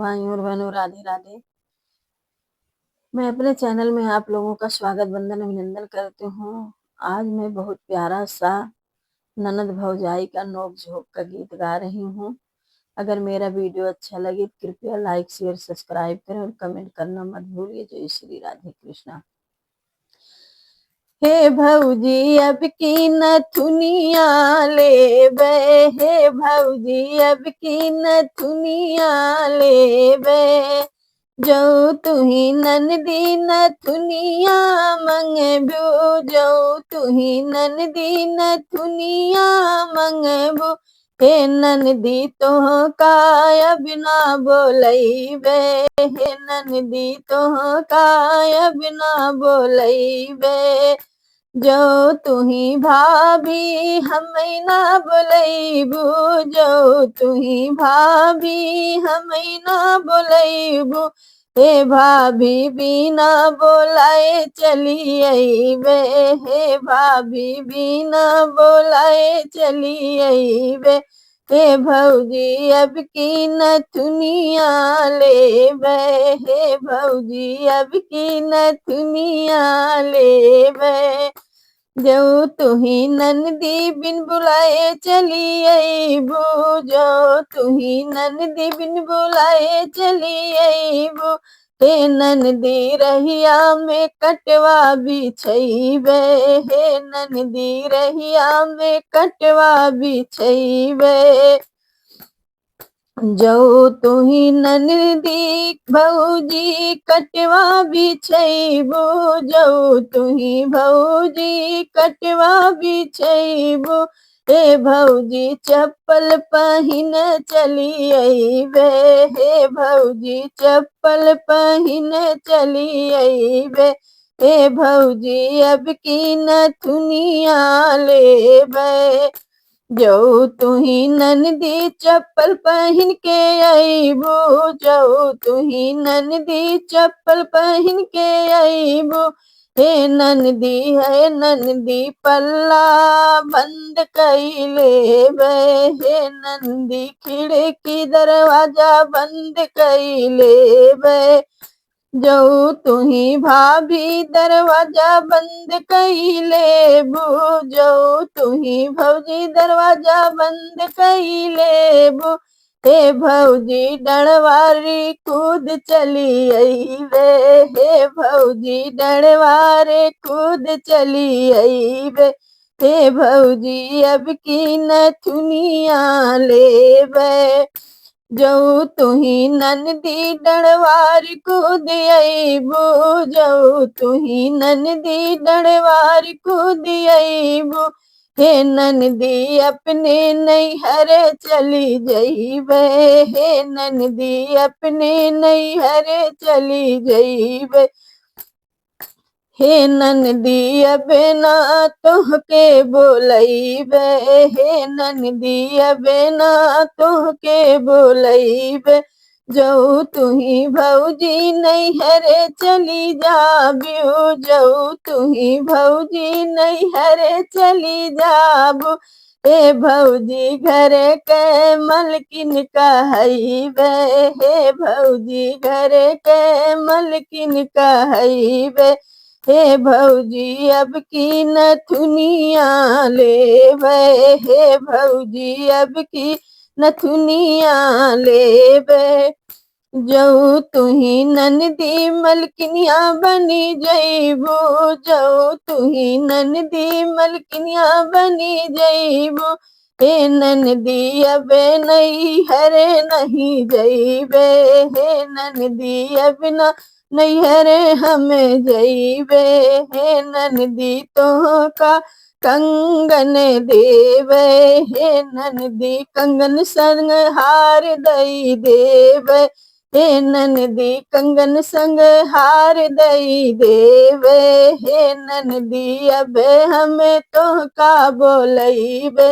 भाइयों और बहनों, राधे राधे। मैं अपने चैनल में आप लोगों का स्वागत वंदन अभिनंदन करती हूँ। आज मैं बहुत प्यारा सा ननद भौजाई का नोक झोंक का गीत गा रही हूँ। अगर मेरा वीडियो अच्छा लगे तो कृपया लाइक शेयर सब्सक्राइब करें और कमेंट करना मत भूलिए। जय श्री राधे कृष्णा। हे भौजी अब की नथुनिया ले बे, हे भौजी अब की नथुनिया ले बे, जो तुही ननदी नथुनिया मंगबू, जो तुही ननदी नथुनिया मंगबू, हे ननदी तोह का बिना बोलैबे, हे ननदी तोह का बिना बोलैबे, जो तुही भाभी हमें ना बोलैबू, जो तुही भाभी हमें ना बोलैबू, हे भाभी बिना बोलाए चली अइबे, हे भाभी बिना बोलाए चली अइबे, हे भौजी अब की नथुनिया लेबे, हे भौजी अब की नथुनिया लेबे, जो तुही ननदी बिन बुलाए चली अइबू, जो तुही ननदी बिन बुलाए चली अइबू, हे ननदी रहिया में कटवा बिछैबे, हे ननदी रहिया में कटवा बिछैबे, जो तुही ननदी भौजी कटवा बिछैबू, जो तुही भौजी कटवा बिछैबू, हे भौजी चप्पल पहिन चली अइबे, हे भौजी चप्पल पहिन चली अइबे, हे भौजी अब की नथुनिया लेबे, जो तुही ननदी चप्पल पहन के अइबू, जो तुही ननदी चप्पल पहन के अइबू, हे ननदी है ननदी पल्ला बंद कइले बे, हे नंदी खिड़की दरवाजा बंद कइले बे, जो तुही भाभी दरवाजा बंद कइले बू, जो तुही भौजी दरवाजा बंद कइले बू, हे भौजी डणवारी कूद चली अइबे, हे भौजी डणवारे कूद चली अइबे, हे भौजी अब की नथुनिया लेबे, जो तुही ननदी डणवार कूद अइबू, जो तुही ननदी डणवार कूद अइबू, हे ननदी अपने नैहर चली जइबे, हे ननदी अपने नैहर चली जइबे, हे ननदी अब ना तोहके बोलैबे, हे ननदी अब ना तोहके बोलैबे, जो तुही भौजी नैहर चली जाबू, जो तुही भौजी नैहर चली जाबू, हे भौजी घर के मलकिन कहैबे, हे भौजी घर के मलकिन कहैबे, हे भौजी अब की नथुनिया लेबे, हे भौजी अब की नथुनिया लेबे, जो तुही ननदी मलकिनिया बनी जइबू, जो तुही ननदी मलकिनिया बनी जइबू, हे ननदी अब नैहर नहीं जइबे, हे ननदी अब ना नैहर हमें जइबे, हे ननदी तोह का कंगन देवे, हे ननदी कंगन संग हार दई देवे, हे ननदी कंगन संग हार दई देवे, हे ननदी अब हमें तोह का बोलैबे,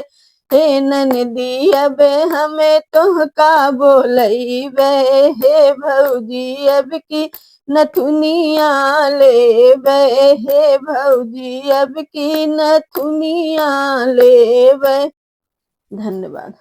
हे ननदी अब हमें तोह का बोलैबे, हे भौजी अब की नथुनिया लेबे, हे भौजी अब की नथुनिया लेबे। धन्यवाद।